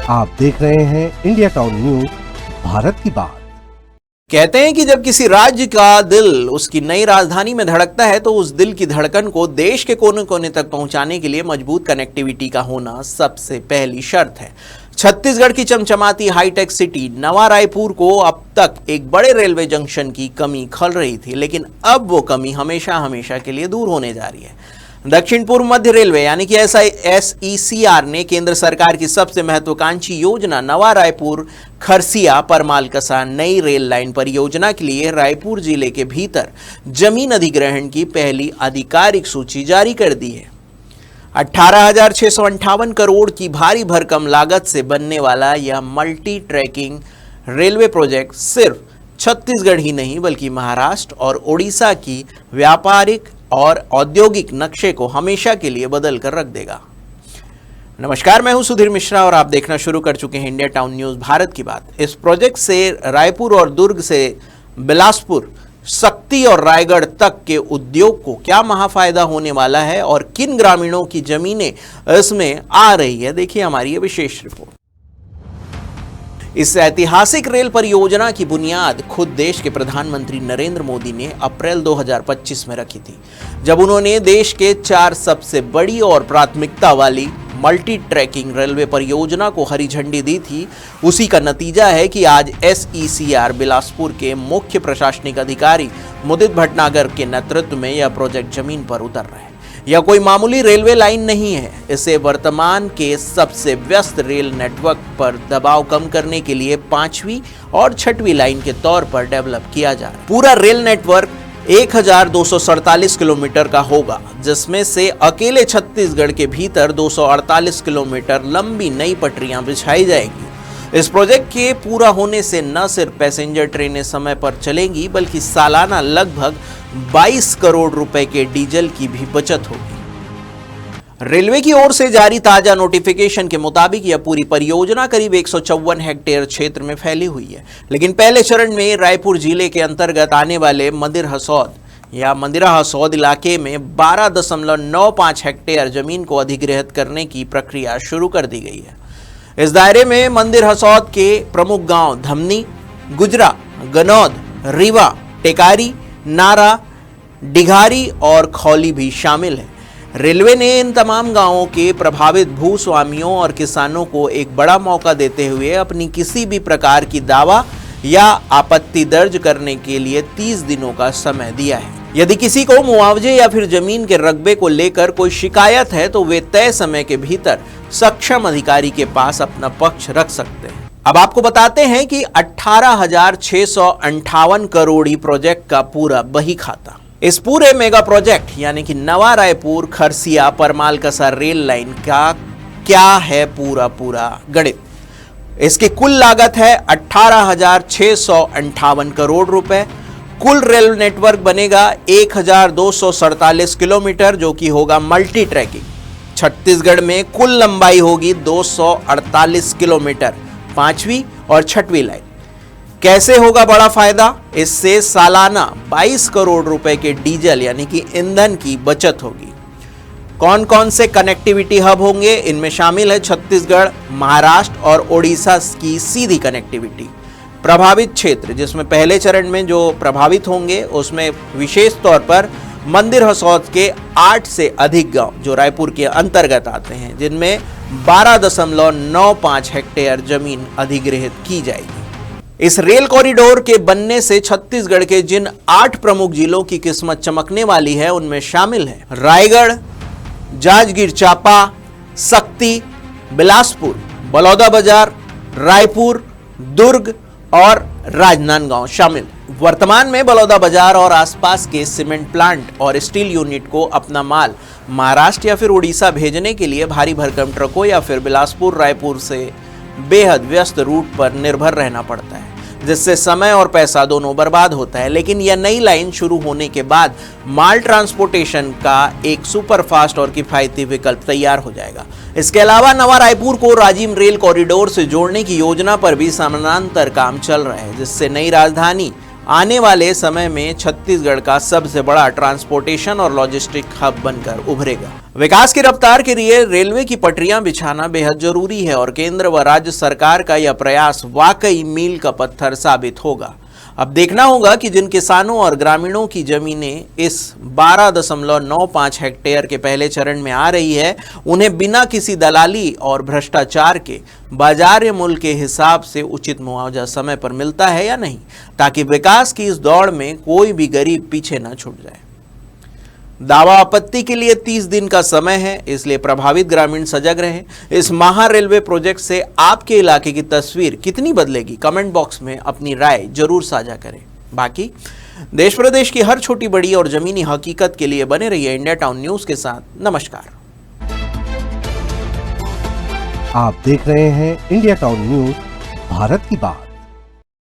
आप देख रहे हैं इंडिया टाउन न्यूज, भारत की बात। कहते हैं कि जब किसी राज्य का दिल उसकी नई राजधानी में धड़कता है तो उस दिल की धड़कन को देश के कोने कोने तक पहुंचाने के लिए मजबूत कनेक्टिविटी का होना सबसे पहली शर्त है। छत्तीसगढ़ की चमचमाती हाईटेक सिटी नवा रायपुर को अब तक एक बड़े रेलवे जंक्शन की कमी खल रही थी, लेकिन अब वो कमी हमेशा हमेशा के लिए दूर होने जा रही है। दक्षिण पूर्व मध्य रेलवे यानी कि SECR ने केंद्र सरकार की सबसे महत्वाकांक्षी योजना नवा रायपुर खरसिया परमालकसा नई रेल लाइन परियोजना के लिए रायपुर जिले के भीतर जमीन अधिग्रहण की पहली आधिकारिक सूची जारी कर दी है। 18,658 करोड़ की भारी भरकम लागत से बनने वाला यह मल्टी ट्रैकिंग रेलवे प्रोजेक्ट सिर्फ छत्तीसगढ़ ही नहीं बल्कि महाराष्ट्र और ओडिशा की व्यापारिक और औद्योगिक नक्शे को हमेशा के लिए बदल कर रख देगा। नमस्कार, मैं हूं सुधीर मिश्रा और आप देखना शुरू कर चुके हैं इंडिया टाउन न्यूज भारत की बात। इस प्रोजेक्ट से रायपुर और दुर्ग से बिलासपुर, सक्ती और रायगढ़ तक के उद्योग को क्या महाफायदा होने वाला है और किन ग्रामीणों की जमीनें इसमें आ रही है, देखिए हमारी ये विशेष रिपोर्ट। इस ऐतिहासिक रेल परियोजना की बुनियाद खुद देश के प्रधानमंत्री नरेंद्र मोदी ने अप्रैल 2025 में रखी थी, जब उन्होंने देश के 4 सबसे बड़ी और प्राथमिकता वाली मल्टी ट्रैकिंग रेलवे परियोजना को हरी झंडी दी थी। उसी का नतीजा है कि आज SECR बिलासपुर के मुख्य प्रशासनिक अधिकारी मुदित भटनागर के नेतृत्व में यह प्रोजेक्ट जमीन पर उतर रहे हैं। यह कोई मामूली रेलवे लाइन नहीं है, इसे वर्तमान के सबसे व्यस्त रेल नेटवर्क पर दबाव कम करने के लिए 5वीं और 6वीं लाइन के तौर पर डेवलप किया जा रहा है। पूरा रेल नेटवर्क 1247 किलोमीटर का होगा, जिसमें से अकेले छत्तीसगढ़ के भीतर 248 किलोमीटर लंबी नई पटरियां बिछाई जाएंगी। इस प्रोजेक्ट के पूरा होने से न सिर्फ पैसेंजर ट्रेनें समय पर चलेंगी बल्कि सालाना लगभग 22 करोड़ रुपए के डीजल की भी बचत होगी। रेलवे की ओर से जारी ताजा नोटिफिकेशन के मुताबिक यह पूरी परियोजना करीब 154 हेक्टेयर क्षेत्र में फैली हुई है, लेकिन पहले चरण में रायपुर जिले के अंतर्गत आने वाले मंदिरा हसौद इलाके में 12.95 हेक्टेयर जमीन को अधिग्रहित करने की प्रक्रिया शुरू कर दी गई है। इस दायरे में मंदिर हसौद के प्रमुख गांव धमनी, गुजरा, गनौद, रीवा, टेकारी, नारा, डिघारी और खौली भी शामिल है। रेलवे ने इन तमाम गांवों के प्रभावित भूस्वामियों और किसानों को एक बड़ा मौका देते हुए अपनी किसी भी प्रकार की दावा या आपत्ति दर्ज करने के लिए 30 दिनों का समय दिया है। यदि किसी को मुआवजे या फिर जमीन के रकबे को लेकर कोई शिकायत है तो वे तय समय के भीतर सक्षम अधिकारी के पास अपना पक्ष रख सकते हैं। अब आपको बताते हैं कि 18,658 करोड़ प्रोजेक्ट का पूरा बही खाता। इस पूरे मेगा प्रोजेक्ट यानी कि नवा रायपुर खरसिया परमालकसा रेल लाइन का क्या है पूरा गणित। इसकी कुल लागत है 18,658 करोड़ रुपए। कुल रेल नेटवर्क बनेगा 1247 किलोमीटर, जो कि होगा मल्टी ट्रैकिंग। छत्तीसगढ़ में कुल लंबाई होगी 248 किलोमीटर, 5वीं और 6वीं लाइन। कैसे होगा बड़ा फायदा? इससे सालाना 22 करोड़ रुपए के डीजल यानी कि ईंधन की बचत होगी। कौन कौन से कनेक्टिविटी हब होंगे? इनमें शामिल है छत्तीसगढ़, महाराष्ट्र और ओडिशा की सीधी कनेक्टिविटी। प्रभावित क्षेत्र, जिसमें पहले चरण में जो प्रभावित होंगे उसमें विशेष तौर पर मंदिर हसौद के 8 से अधिक गांव जो रायपुर के अंतर्गत आते हैं, जिनमें 12.95 हेक्टेयर जमीन अधिग्रहित की जाएगी। इस रेल कॉरिडोर के बनने से छत्तीसगढ़ के जिन 8 प्रमुख जिलों की किस्मत चमकने वाली है उनमें शामिल है रायगढ़, जांजगीर चांपा, सक्ती, बिलासपुर, बलौदाबाजार, रायपुर, दुर्ग और राजनांदगांव शामिल। वर्तमान में बलौदाबाजार और आसपास के सीमेंट प्लांट और स्टील यूनिट को अपना माल महाराष्ट्र या फिर उड़ीसा भेजने के लिए भारी भरकम ट्रकों या फिर बिलासपुर रायपुर से बेहद व्यस्त रूट पर निर्भर रहना पड़ता है, जिससे समय और पैसा दोनों बर्बाद होता है। लेकिन यह नई लाइन शुरू होने के बाद माल ट्रांसपोर्टेशन का एक सुपरफास्ट और किफायती विकल्प तैयार हो जाएगा। इसके अलावा नवा रायपुर को राजिम रेल कॉरिडोर से जोड़ने की योजना पर भी समानांतर काम चल रहा है, जिससे नई राजधानी आने वाले समय में छत्तीसगढ़ का सबसे बड़ा ट्रांसपोर्टेशन और लॉजिस्टिक हब बनकर उभरेगा। विकास की रफ्तार के लिए रेलवे की पटरियां बिछाना बेहद जरूरी है और केंद्र व राज्य सरकार का यह प्रयास वाकई मील का पत्थर साबित होगा। अब देखना होगा कि जिन किसानों और ग्रामीणों की जमीनें इस 12.95 हेक्टेयर के पहले चरण में आ रही है, उन्हें बिना किसी दलाली और भ्रष्टाचार के बाजार मूल्य के हिसाब से उचित मुआवजा समय पर मिलता है या नहीं, ताकि विकास की इस दौड़ में कोई भी गरीब पीछे न छूट जाए। दावा आपत्ति के लिए 30 दिन का समय है, इसलिए प्रभावित ग्रामीण सजग रहें। इस महा रेलवे प्रोजेक्ट से आपके इलाके की तस्वीर कितनी बदलेगी, कमेंट बॉक्स में अपनी राय जरूर साझा करें। बाकी देश प्रदेश की हर छोटी बड़ी और जमीनी हकीकत के लिए बने रहिए इंडिया टाउन न्यूज के साथ। नमस्कार। आप देख रहे हैं इंडिया टाउन न्यूज, भारत की बात।